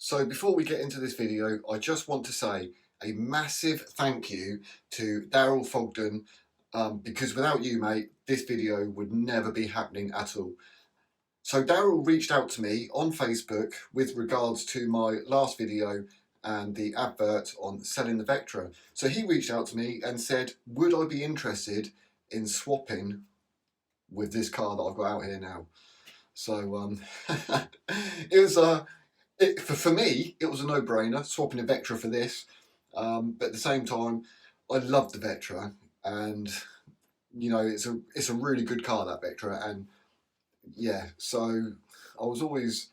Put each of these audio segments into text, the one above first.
So before we get into this video, I just want to say a massive thank you to Darryl Fogden, because without you, mate, this video would never be happening at all. So Darryl reached out to me on Facebook with regards to my last video and the advert on selling the Vectra. So he reached out to me and said, would I be interested in swapping with this car that I've got out here now? So it was for me, it was a no-brainer, swapping a Vectra for this. But at the same time, I love the Vectra, and you know, it's a really good car, that Vectra. And yeah, so I was always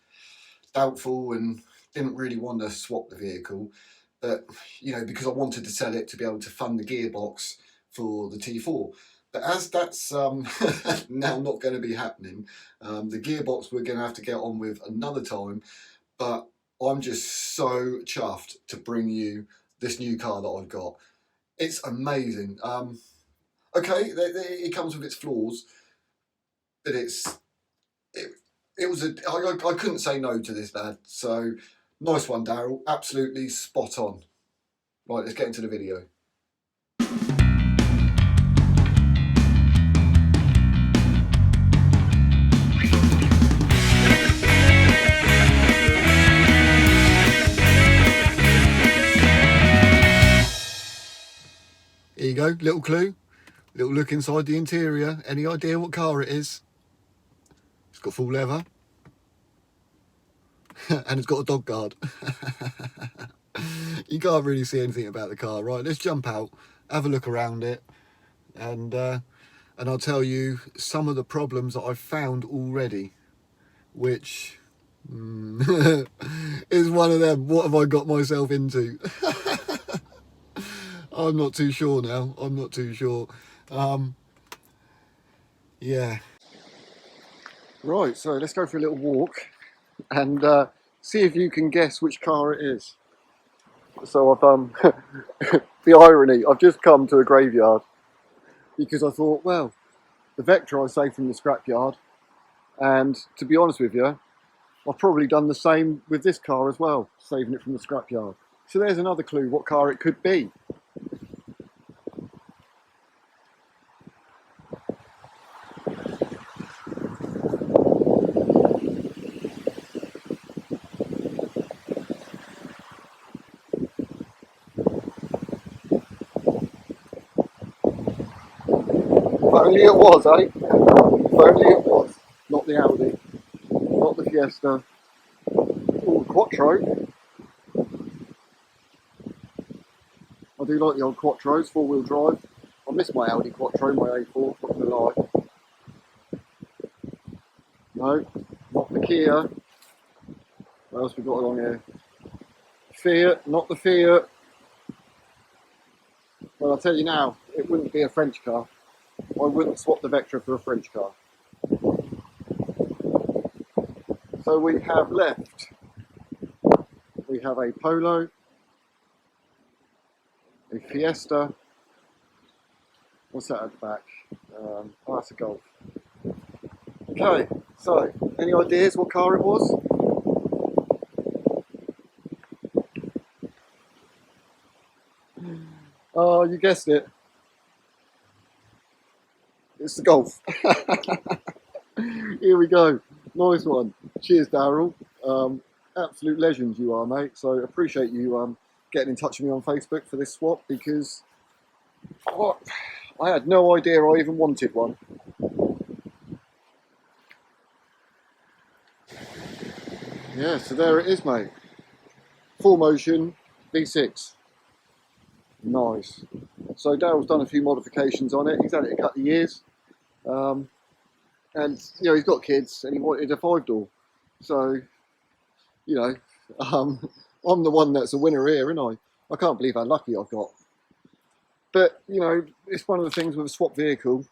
doubtful and didn't really want to swap the vehicle, but you know, because I wanted to sell it to be able to fund the gearbox for the T4. But as that's now not going to be happening, the gearbox we're going to have to get on with another time. But I'm just so chuffed to bring you this new car that I've got. It's amazing. Okay, it comes with its flaws, but I couldn't say no to this, lad. So nice one, Darryl. Absolutely spot on. Right, let's get into the video. Here you go, little clue, little look inside the interior. Any idea what car it is? It's got full leather and it's got a dog guard. You can't really see anything about the car. Right, let's jump out, have a look around it, and I'll tell you some of the problems that I've found already, which is one of them. What have I got myself into? I'm not too sure now. I'm not too sure. Yeah. Right, so let's go for a little walk and see if you can guess which car it is. So I've the irony, I've just come to a graveyard because I thought, well, the Vectra I saved from the scrapyard, and to be honest with you, I've probably done the same with this car as well, saving it from the scrapyard. So there's another clue what car it could be. If only it was, eh? If only it was. Not the Audi, not the Fiesta. Oh, the Quattro. I do like the old Quattros, four-wheel drive. I miss my Audi Quattro, my A4, not gonna lie. No, not the Kia. What else we got along here? Fiat, not the Fiat. Well, I'll tell you now, it wouldn't be a French car. I wouldn't swap the Vectra for a French car. So we have left, we have a Polo, a Fiesta. What's that at the back? Oh, that's a Golf. Okay, so any ideas what car it was? Oh, you guessed it. It's the Golf. Here we go. Nice one. Cheers, Darryl. Absolute legend you are, mate. So appreciate you getting in touch with me on Facebook for this swap, because I had no idea I even wanted one. Yeah, so there it is, mate. 4Motion V6. Nice. So Darryl's done a few modifications on it. He's had it a couple of years. And you know, he's got kids and he wanted a 5-door. So, you know, I'm the one that's a winner here, aren't I? I can't believe how lucky I've got. But, you know, it's one of the things with a swap vehicle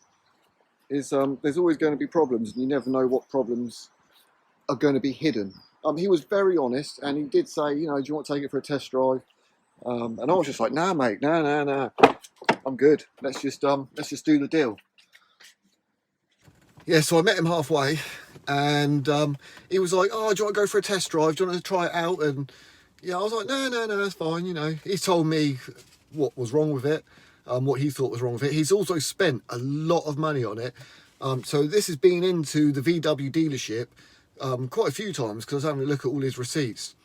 is there's always going to be problems, and you never know what problems are going to be hidden. He was very honest, and he did say, you know, do you want to take it for a test drive? And I was just like, nah, mate, nah. I'm good. Let's just do the deal. Yeah, so I met him halfway, And he was like, oh, do you want to go for a test drive? Do you want to try it out? And yeah, I was like, no, that's fine. You know, he told me what was wrong with it, what he thought was wrong with it. He's also spent a lot of money on it. So this has been into the VW dealership quite a few times because I was having a look at all his receipts.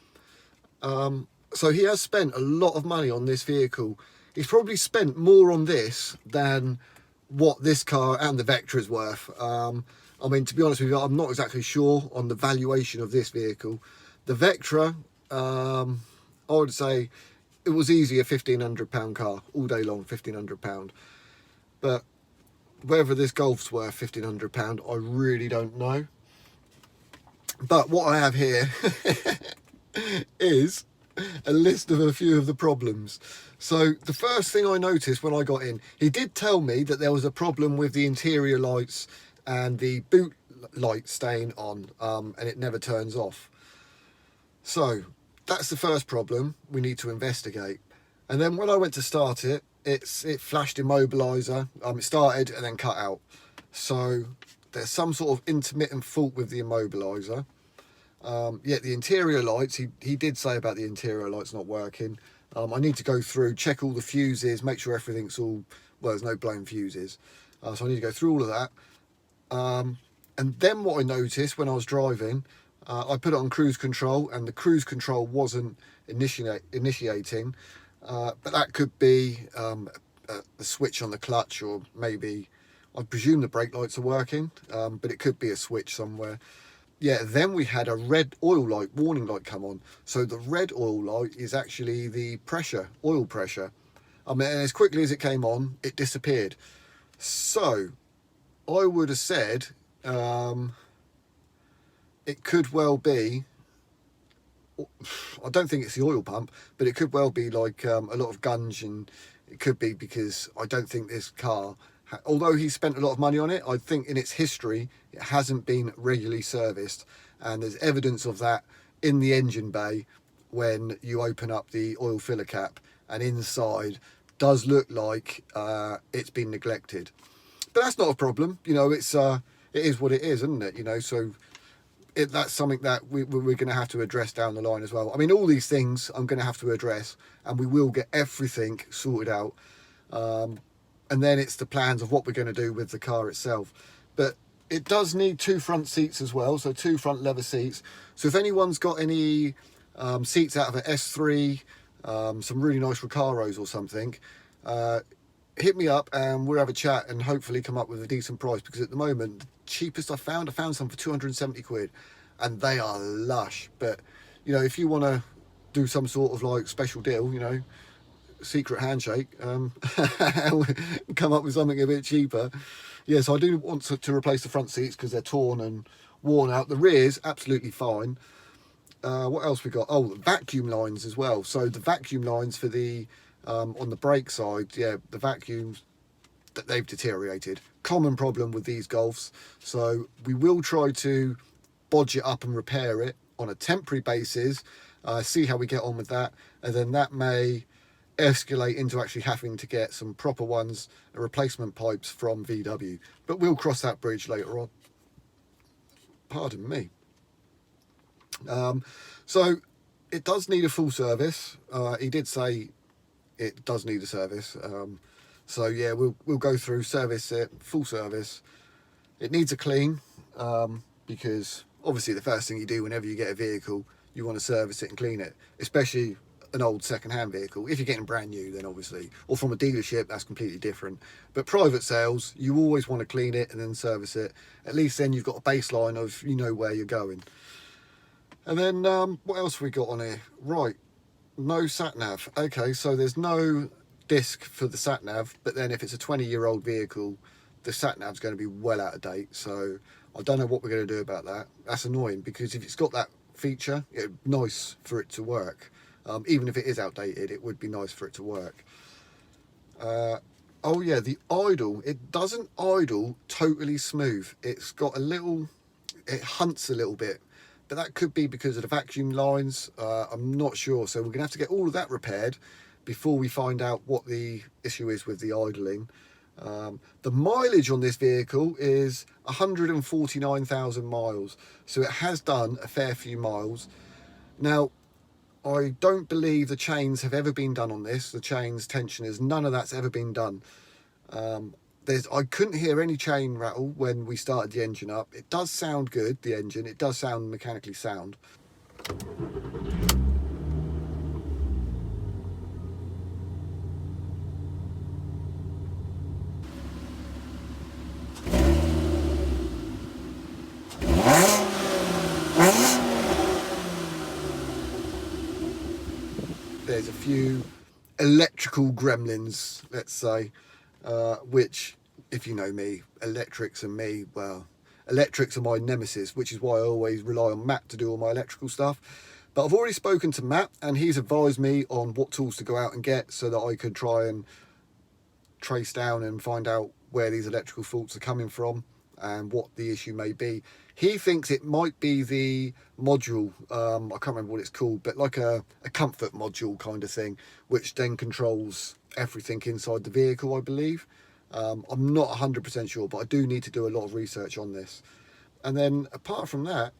So he has spent a lot of money on this vehicle. He's probably spent more on this than what this car and the Vectra is worth. I mean, to be honest with you, I'm not exactly sure on the valuation of this vehicle. The Vectra, I would say it was easy a £1,500 car all day long, £1,500. But whether this Golf's worth £1,500, I really don't know. But what I have here is a list of a few of the problems. So the first thing I noticed when I got in, he did tell me that there was a problem with the interior lights and the boot light staying on, and it never turns off. So that's the first problem we need to investigate. And then when I went to start it, it flashed immobiliser. It started and then cut out. So there's some sort of intermittent fault with the immobiliser. Yet the interior lights, he did say about the interior lights not working. I need to go through, check all the fuses, make sure everything's all, well, there's no blown fuses. So I need to go through all of that. And then what I noticed when I was driving, I put it on cruise control and the cruise control wasn't initiating. But that could be a switch on the clutch, or maybe, I presume the brake lights are working, but it could be a switch somewhere. Yeah, then we had a red oil light, warning light come on. So the red oil light is actually the pressure, oil pressure. I mean, as quickly as it came on, it disappeared. So I would have said it could well be, I don't think it's the oil pump, but it could well be like a lot of gunge, and it could be because I don't think this car, although he spent a lot of money on it, I think in its history it hasn't been regularly serviced, and there's evidence of that in the engine bay when you open up the oil filler cap, and inside does look like it's been neglected. But that's not a problem, you know. It is what it is, isn't it? You know, so that's something that we're going to have to address down the line as well. I mean, all these things I'm going to have to address, and we will get everything sorted out. And then it's the plans of what we're going to do with the car itself. But it does need 2 front seats as well, so 2 front leather seats. So if anyone's got any seats out of an S3, some really nice Recaros or something, hit me up and we'll have a chat and hopefully come up with a decent price, because at the moment the cheapest I found some for 270 quid, and they are lush. But you know, if you want to do some sort of like special deal, you know, secret handshake, come up with something a bit cheaper. Yes, I do want to replace the front seats because they're torn and worn out. The rear's absolutely fine. What else we got? Oh, vacuum lines as well. So the vacuum lines for the on the brake side, yeah, the vacuums, that they've deteriorated. Common problem with these Golfs. So we will try to bodge it up and repair it on a temporary basis, see how we get on with that, and then that may escalate into actually having to get some proper ones, replacement pipes from VW. But we'll cross that bridge later on. Pardon me. So it does need a full service. He did say it does need a service. So yeah, we'll go through, service it, full service. It needs a clean, because obviously the first thing you do whenever you get a vehicle, you want to service it and clean it, especially an old second-hand vehicle. If you're getting brand new, then obviously, or from a dealership, that's completely different. But private sales, you always want to clean it and then service it. At least then you've got a baseline of, you know, where you're going. And then what else have we got on here? Right, no sat nav. Okay, so there's no disc for the sat nav, but then if it's a 20-year-old vehicle, the sat nav's going to be well out of date. So I don't know what we're going to do about that. That's annoying, because if it's got that feature, it's nice for it to work. Even if it is outdated, it would be nice for it to work. Oh yeah, the idle, it doesn't idle totally smooth. It's got a little, it hunts a little bit, but that could be because of the vacuum lines. I'm not sure, so we're gonna have to get all of that repaired before we find out what the issue is with the idling. The mileage on this vehicle is 149,000 miles, so it has done a fair few miles. Now, I don't believe the chains have ever been done on this. The chains, tensioners, none of that's ever been done. I couldn't hear any chain rattle when we started the engine up. It does sound good, the engine. It does sound mechanically sound. There's a few electrical gremlins, let's say, which, if you know me, electrics and me, well, electrics are my nemesis, which is why I always rely on Matt to do all my electrical stuff. But I've already spoken to Matt, and he's advised me on what tools to go out and get so that I could try and trace down and find out where these electrical faults are coming from and what the issue may be. He thinks it might be the module, I can't remember what it's called, but like a comfort module kind of thing, which then controls everything inside the vehicle, I believe. I'm not 100% sure, but I do need to do a lot of research on this. And then apart from that,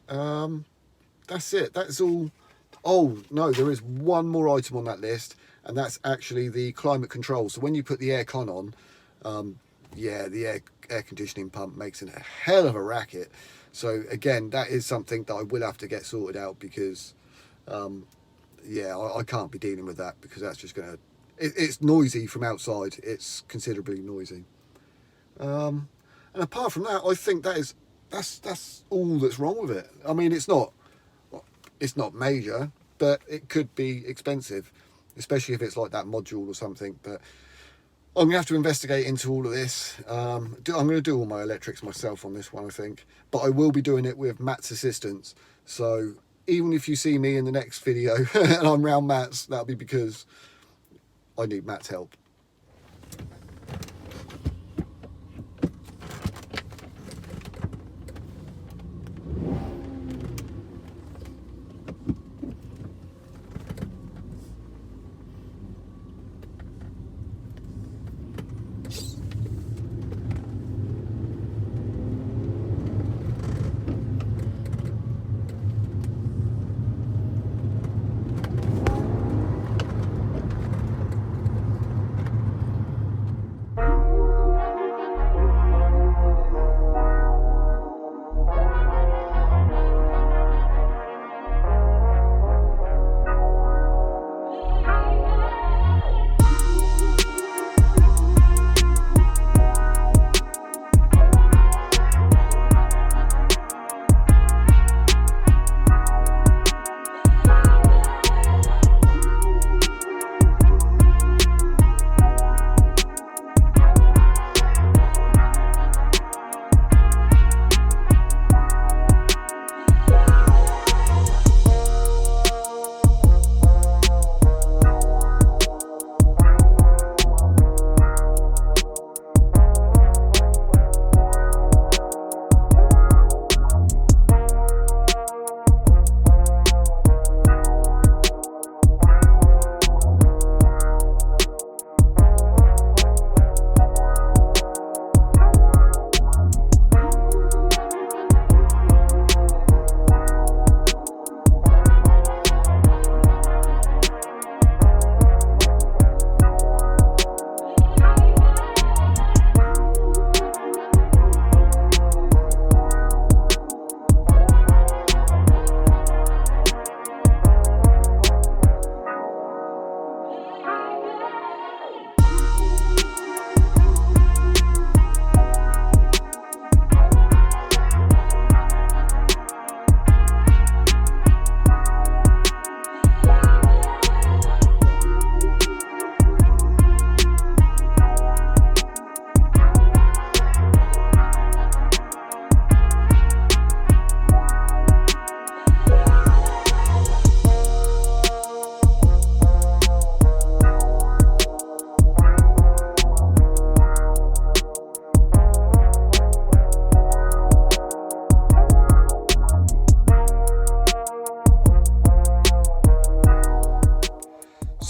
that's it. That's all. Oh, no, there is one more item on that list, and that's actually the climate control. So when you put the aircon on, yeah, the air conditioning pump makes a hell of a racket. So again, that is something that I will have to get sorted out because, yeah, I can't be dealing with that because that's just going to... It's noisy from outside. It's considerably noisy. And apart from that, I think that's all that's wrong with it. I mean, it's not major, but it could be expensive, especially if it's like that module or something. But I'm gonna have to investigate into all of this. I'm gonna do all my electrics myself on this one, I think, but I will be doing it with Matt's assistance. So even if you see me in the next video and I'm round Matt's, that'll be because I need Matt's help.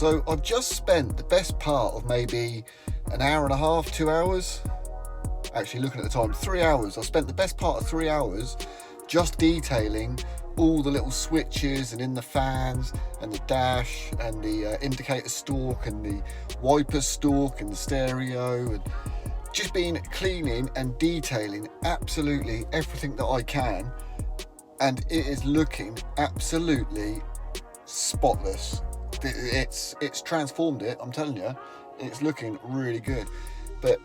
So I've just spent the best part of maybe an hour and a half, 2 hours. Actually, looking at the time, 3 hours. I spent the best part of 3 hours just detailing all the little switches and in the fans and the dash and the indicator stalk and the wiper stalk and the stereo, and just been cleaning and detailing absolutely everything that I can, and it is looking absolutely spotless. It's transformed it, I'm telling you. It's looking really good. But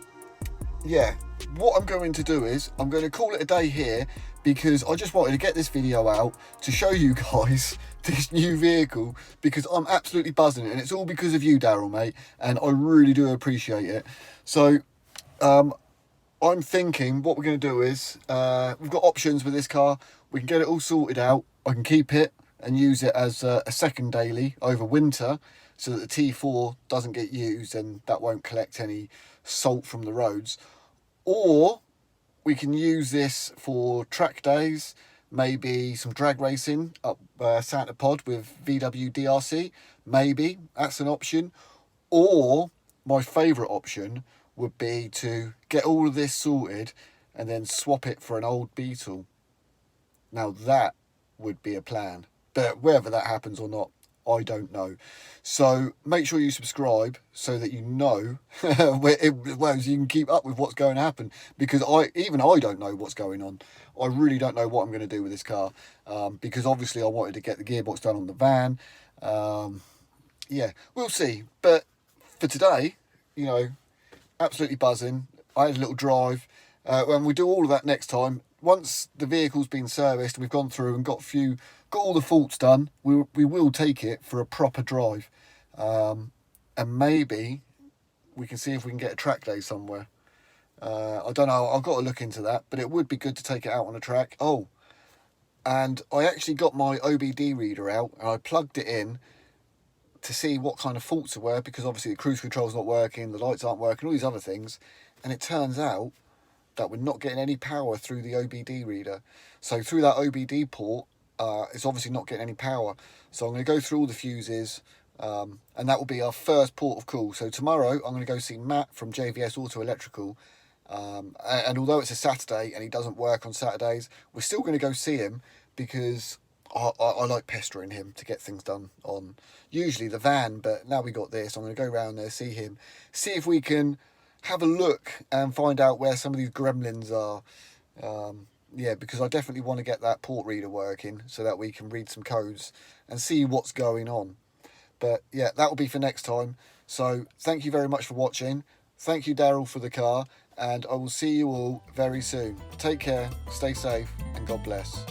yeah, what I'm going to do is I'm going to call it a day here, because I just wanted to get this video out to show you guys this new vehicle, because I'm absolutely buzzing, and it's all because of you, Darryl, mate, and I really do appreciate it. So I'm thinking what we're going to do is we've got options with this car. We can get it all sorted out. I can keep it and use it as a second daily over winter, so that the T4 doesn't get used and that won't collect any salt from the roads. Or we can use this for track days, maybe some drag racing up Santa Pod with VW DRC. Maybe that's an option. Or my favourite option would be to get all of this sorted and then swap it for an old Beetle. Now that would be a plan, but whether that happens or not, I don't know. So make sure you subscribe so that you know, so you can keep up with what's going to happen, because I don't know what's going on. I really don't know what I'm going to do with this car, because obviously I wanted to get the gearbox done on the van. Yeah, we'll see. But for today, you know, absolutely buzzing. I had a little drive. When we do all of that next time, once the vehicle's been serviced, we've gone through and got all the faults done, we will take it for a proper drive, and maybe we can see if we can get a track day somewhere. I don't know, I've got to look into that, but it would be good to take it out on a track. Oh, and I actually got my OBD reader out and I plugged it in to see what kind of faults there were, because obviously the cruise control's not working, the lights aren't working, all these other things, and it turns out that we're not getting any power through the OBD reader. So through that OBD port, it's obviously not getting any power. So I'm going to go through all the fuses, and that will be our first port of call. So tomorrow I'm going to go see Matt from JVS Auto Electrical, and although it's a Saturday and he doesn't work on Saturdays, we're still going to go see him, because I like pestering him to get things done on usually the van, but now we got this. I'm going to go around there, see him, see if we can have a look and find out where some of these gremlins are. Yeah, because I definitely want to get that port reader working so that we can read some codes and see what's going on. But yeah, that will be for next time. So thank you very much for watching. Thank you, Darryl, for the car, and I will see you all very soon. Take care, stay safe, and God bless.